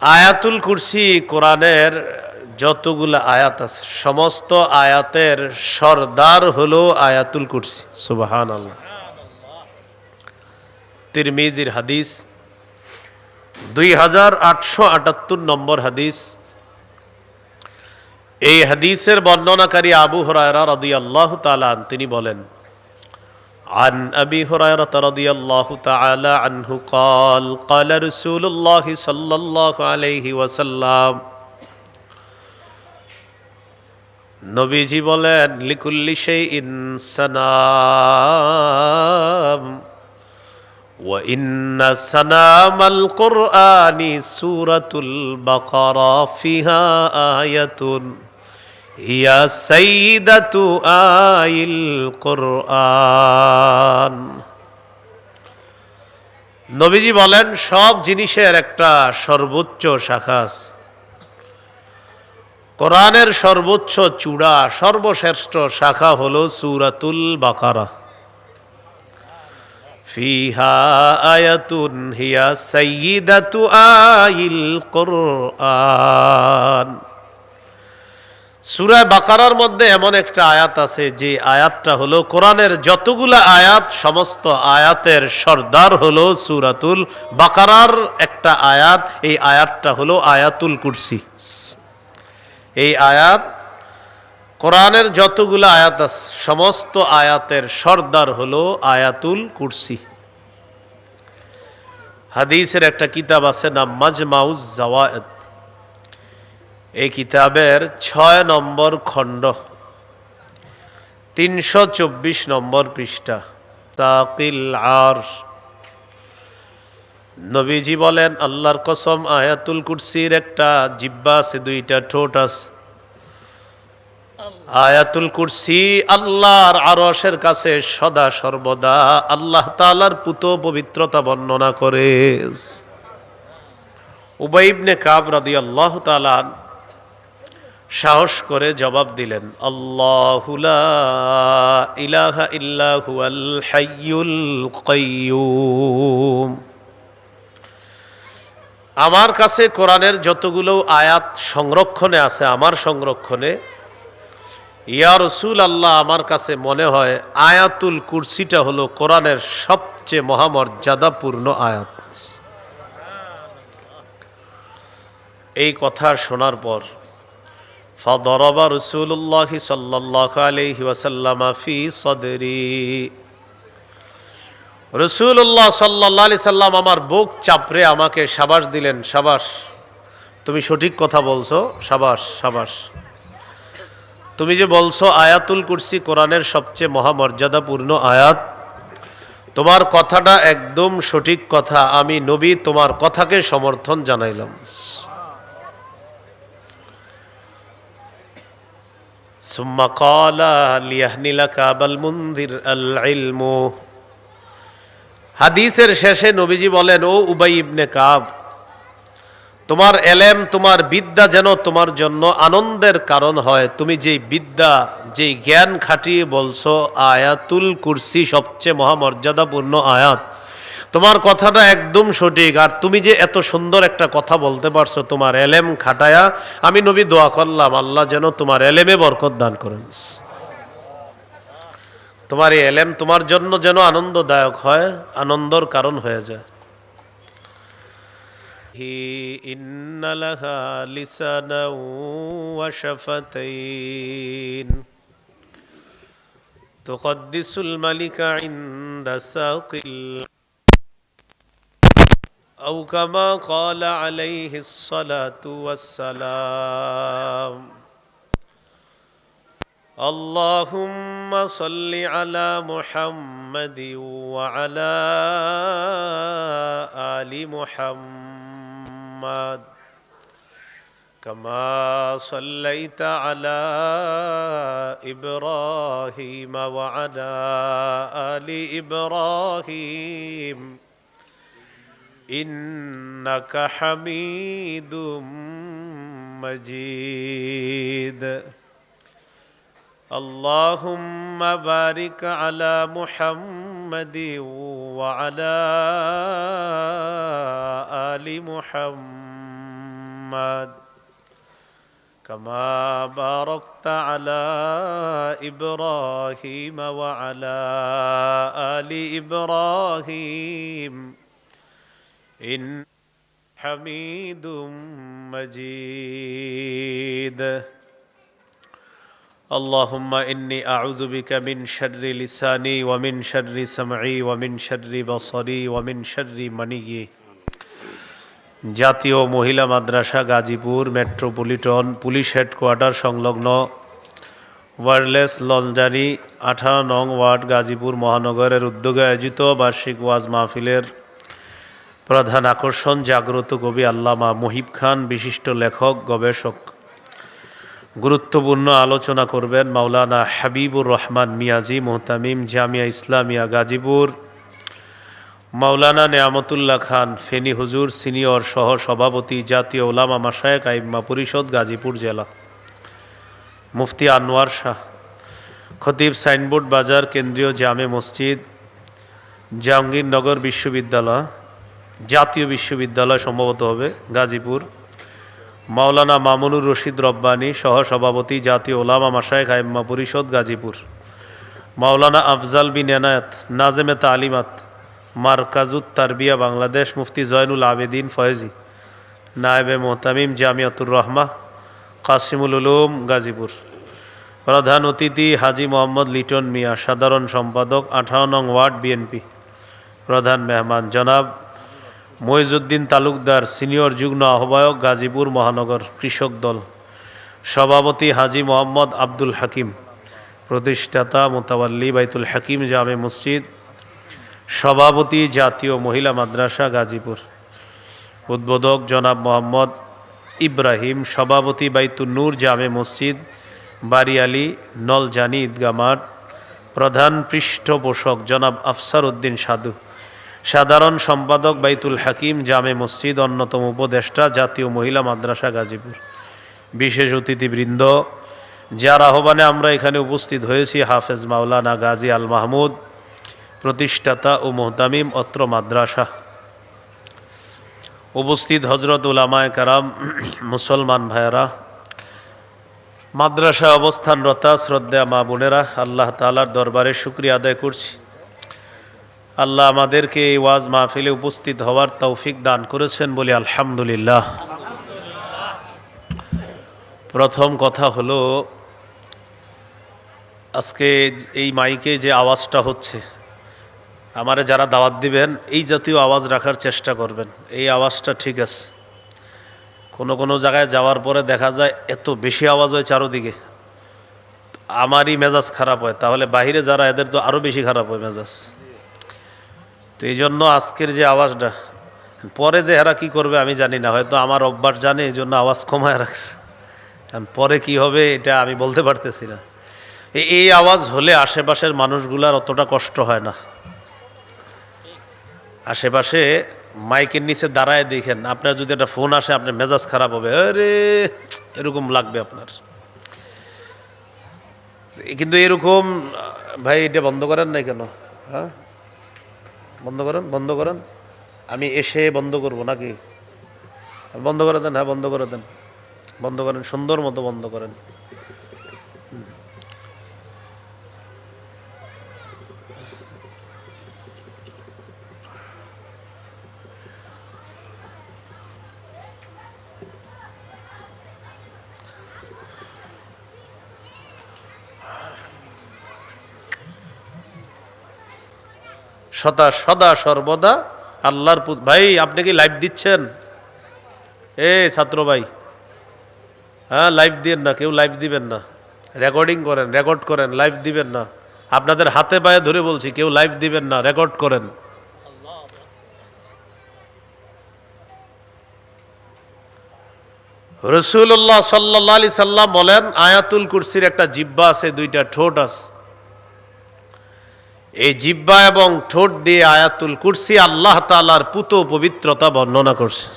আয়াতুল কুরসি কোরআনের যতগুলো আয়াত আছে সমস্ত আয়াতের সর্দার হলো আয়াতুল কুরসি। সুবহানাল্লাহ। তিরমিজির হাদিস 2878 নম্বর হাদিস। এই হাদিসের বর্ণনাকারী আবু হুরায়রা রাদিয়াল্লাহু তাআলা আন তিনি বলেন, عن أبي هريرة رضي الله تعالى عنه قال قال رسول الله صلى الله عليه وسلم নবীজি বলেন, লিকুল্লি শাইইন সানাম ওয়া ইন্না সানামাল কুরআনি সূরাতুল বাকারা ফিহা আয়াতুন হিয়া সাইয়্যিদাতু আইল কুরআন। নবীজি বলেন, সব জিনিসের একটা সর্বোচ্চ শাখা আছে। কোরআনের সর্বোচ্চ চূড়া, সর্বশ্রেষ্ঠ শাখা হলো সূরাতুল বাকারা। ফিহা আয়াতুন হিয়া সাইয়্যিদাতু আইল কুরআন। সূরা বাকারার মধ্যে এমন একটা আয়াত আছে যে আয়াতটা হলো কোরআনের যতগুলা আয়াত সমস্ত আয়াতের সর্দার হলো সূরাতুল বাকারার একটা আয়াত। এই আয়াতটা হলো আয়াতুল কুরসি। এই আয়াত কোরআনের যতগুলো আয়াত আছে সমস্ত আয়াতের সর্দার হলো আয়াতুল কুরসি। হাদিসের একটা কিতাব আছে নাম মাজমাউজ জাওয়ায়েদ। এই কিতাবের ৬ নম্বর খণ্ড ৩২৪ নম্বর পৃষ্ঠা, তাকিল আরশ। নবীজি বলেন, আল্লাহর কসম, আয়াতুল কুরসির একটা জিহ্বা আছে, দুইটা ঠোঁট আছে। আয়াতুল কুরসি আল্লাহর আরশের কাছে সদা সর্বদা আল্লাহ তাআলার পুত পবিত্রতা বর্ণনা করে। উবাই ইবনে কাব রাদিয়াল্লাহু তাআলা সাহস করে জবাব দিলেন, আল্লাহু লা ইলাহা ইল্লা হুয়াল হাইয়ুল কাইয়্যুম। আমার কাছে কোরআনের যতগুলো আয়াত সংরক্ষণে আছে, আমার সংরক্ষণে, ইয়া রাসূল আল্লাহ, আমার কাছে মনে হয় আয়াতুল কুরসিটা হলো কোরআনের সবচেয়ে মহামর্যাদাপূর্ণ আয়াত। এই কথা শোনার পর ফাদরাবা রাসূলুল্লাহ সাল্লাল্লাহু আলাইহি ওয়াসাল্লাম ফি সাদরি। রাসূলুল্লাহ সাল্লাল্লাহু আলাইহি সাল্লাম আমার বুক চাপড়ে আমাকে শাবাশ দিলেন, শাবাশ, তুমি সঠিক কথা বলছো, শাবাশ শাবাশ। তুমি যে বলছো আয়াতুল কুরসি কোরআনের সবচেয়ে মহামর্যাদাপূর্ণ আয়াত, তোমার কথাটা একদম সঠিক কথা। আমি নবী তোমার কথাকে সমর্থন জানাইলাম। সুম্মা ক্বালা লিয়াহনিলাকা আবাল মুনযির আল ইলমু। হাদিসের শেষে নবীজি বলেন, ও উবাই ইবনে কাব, তোমার এলেম, তোমার বিদ্যা যেন তোমার জন্য আনন্দের কারণ হয়। তুমি যেই বিদ্যা, যেই জ্ঞান খাটিয়ে বলছো আয়াতুল কুরসি সবচেয়ে মহামর্যাদাপূর্ণ আয়াত, তোমার কথাটা একদম সঠিক। আর তুমি যে এত সুন্দর একটা কথা বলতে পারছো তোমার এলেম খাটায়া, আমি নবী দোয়া করলাম আল্লাহ যেন তোমার এলেমে বরকত দান করেন। তোমার এই এলেম তোমার জন্য যেন আনন্দদায়ক হয়, আনন্দর কারণ হয়ে যায়। ইন্না লাহা লিসানাও ওয়া শাফাতাইন তুকদ্দিসুল মালিকা ইনদা সাকিল আও কামা ক্বালা আলাইহিস সালাতু ওয়াস সালাম। আল্লাহুম্মা সাল্লি আলা মুহাম্মাদি ওয়া আলা আলি মুহাম্মাদ কামা সাল্লাইতা আলা ইব্রাহিম ওয়া আলা আলি ইব্রাহিম ইন্নাকা হামিদুম মাজিদ। আল্লাহুম্মা বারিক আলা মুহাম্মাদি ওয়া আলা আলি মুহাম্মাদ محمد كما باركت على إبراهيم وعلى آل إبراهيم إن حميد مجيد اللهم إني أعوذ بك من شر لساني ومن شر سمعي ومن شر بصري ومن شر مني জাতীয় মহিলা মাদ্রাসা গাজীপুর মেট্রোপলিটন পুলিশ হেডকোয়ার্টার সংলগ্ন ওয়্যারলেস লঞ্জানি 18 নং ওয়ার্ড গাজীপুর মহানগরের উদ্যোগে আয়োজিত বার্ষিক ওয়াজ মাহফিলের প্রধান আকর্ষণ জাগ্রত কবি আল্লামা মুহিব খান, বিশিষ্ট লেখক গবেষক। গুরুত্বপূর্ণ আলোচনা করবেন মাওলানা হাবিবুর রহমান মিয়াজি, মুহতামিম জামিয়া ইসলামিয়া গাজীপুর, মাওলানা নেয়ামতুল্লাহ খান ফেনী হুজুর, সিনিয়র সহ সভাপতি জাতীয় উলামা মাশায়েখ আইম্মা পরিষদ গাজীপুর জেলা, মুফতি আনোয়ার শাহ, খতিব সাইনবোর্ড বাজার কেন্দ্রীয় জামে মসজিদ, জাহাঙ্গীরনগর বিশ্ববিদ্যালয়, জাতীয় বিশ্ববিদ্যালয় সম্ভবত হবে গাজীপুর, মাওলানা মামুনুর রশিদ রব্বানী সহ সভাপতি জাতীয় উলামা মাশায়েখ আইম্মা পরিষদ গাজীপুর, মাওলানা আফজাল বিন এনায়েত নাজেমে তালিমাত মারকাজুত তারবিয়া বাংলাদেশ, মুফতি জয়নুল আবেদিন ফয়েজি নায়েবে মোহতামিম জামিয়াতুর রহমা কাসিমুল উলুম গাজীপুর। প্রধান অতিথি হাজি মোহাম্মদ লিটন মিয়া, সাধারণ সম্পাদক 18 নং ওয়ার্ড বিএনপি। প্রধান মেহমান জনাব মইজউদ্দিন তালুকদার, সিনিয়র যুগ্ম আহ্বায়ক গাজীপুর মহানগর কৃষক দল। সভাপতি হাজি মোহাম্মদ আব্দুল হাকিম, প্রতিষ্ঠাতা মোতাওয়াল্লি বাইতুল হাকিম জামে মসজিদ। সভাপতি জাতীয় মহিলা মাদ্রাসা গাজীপুর। উদ্বোধক জনাব মোহাম্মদ ইব্রাহিম, সভাপতি বাইতুন নূর জামে মসজিদ বারিয়ালি নলজানি ঈদগাহ মাঠ। প্রধান পৃষ্ঠপোষক জনাব আফসার উদ্দিন সাধু, সাধারণ সম্পাদক বাইতুল হাকিম জামে মসজিদ, অন্যতম উপদেষ্টা জাতীয় মহিলা মাদ্রাসা গাজীপুর। বিশেষ অতিথিবৃন্দ, যার আহ্বানে আমরা এখানে উপস্থিত হয়েছি, হাফেজ মাওলানা গাজী আল মাহমুদ, প্রতিষ্ঠাতা ও মুহতামিম অত্র মাদ্রাসা। উপস্থিত হজরত উলামায়ে কারাম, মুসলমান ভাইয়েরা, মাদ্রাসায় অবস্থানরতা শ্রদ্ধা মা বোনেরা, আল্লাহ তাআলার দরবারে শুকরিয়া আদায় করছি। আল্লাহ আমাদেরকে এই ওয়াজ মাহফিলে উপস্থিত হওয়ার তৌফিক দান করেছেন বলে আলহামদুলিল্লাহ। প্রথম কথা হলো, আজকে এই মাইকে যে আওয়াজটা হচ্ছে, আমারে যারা দাওয়াত দিবেন এই জাতীয় আওয়াজ রাখার চেষ্টা করবেন। এই আওয়াজটা ঠিক আছে। কোনো কোনো জায়গায় যাওয়ার পরে দেখা যায় এত বেশি আওয়াজ হয় চারোদিকে, আমারই মেজাজ খারাপ হয়, তাহলে বাহিরে যারা এদের তো আরও বেশি খারাপ হয় মেজাজ। তো এই জন্য আজকের যে আওয়াজটা, পরে যে এরা কী করবে আমি জানি না, হয়তো আমার অভ্যাস জানে এই জন্য আওয়াজ কমায় রাখছে, কারণ পরে কি হবে এটা আমি বলতে পারতেছি না। এই আওয়াজ হলে আশেপাশের মানুষগুলার অতটা কষ্ট হয় না। আশেপাশে মাইকের নিচে দাঁড়ায় দেখেন, আপনার যদি একটা ফোন আসে আপনার মেজাজ খারাপ হবে, আরে এরকম লাগবে আপনার। কিন্তু এরকম ভাই এটা বন্ধ করেন নাই কেন? হ্যাঁ বন্ধ করেন, বন্ধ করেন। আমি এসে বন্ধ করব নাকি? বন্ধ করে দেন। হ্যাঁ বন্ধ করে দেন, বন্ধ করেন, সুন্দর মতো বন্ধ করেন। সদা সর্বদা আল্লাহর ভাই, আপনি কি লাইভ দিচ্ছেন? ছাত্র ভাই, হ্যাঁ লাইভ দিবেন না, কেউ লাইভ দিবেন না। রেকর্ডিং করেন, রেকর্ড করেন, লাইভ দিবেন না। আপনাদের হাতে পায়ে ধরে বলছি, কেউ লাইভ দিবেন না, রেকর্ড করেন। রাসূলুল্লাহ সাল্লাল্লাহু আলাইহি সাল্লাম বলেন, আয়াতুল কুরসির একটা জিহ্বা আছে, দুইটা ঠোঁট আছে। এই জিহ্বা এবং ঠোঁট দিয়ে আয়াতুল কুরসি আল্লাহ তাআলার পুত পবিত্রতা বর্ণনা করছে।